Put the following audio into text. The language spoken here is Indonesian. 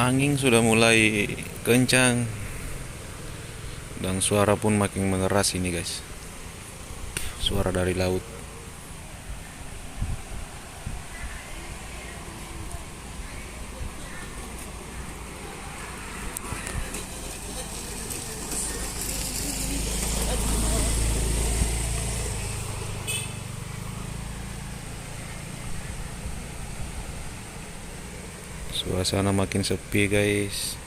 Angin sudah mulai kencang dan suara pun makin mengeras ini guys. Suara dari laut. Suasana makin sepi guys.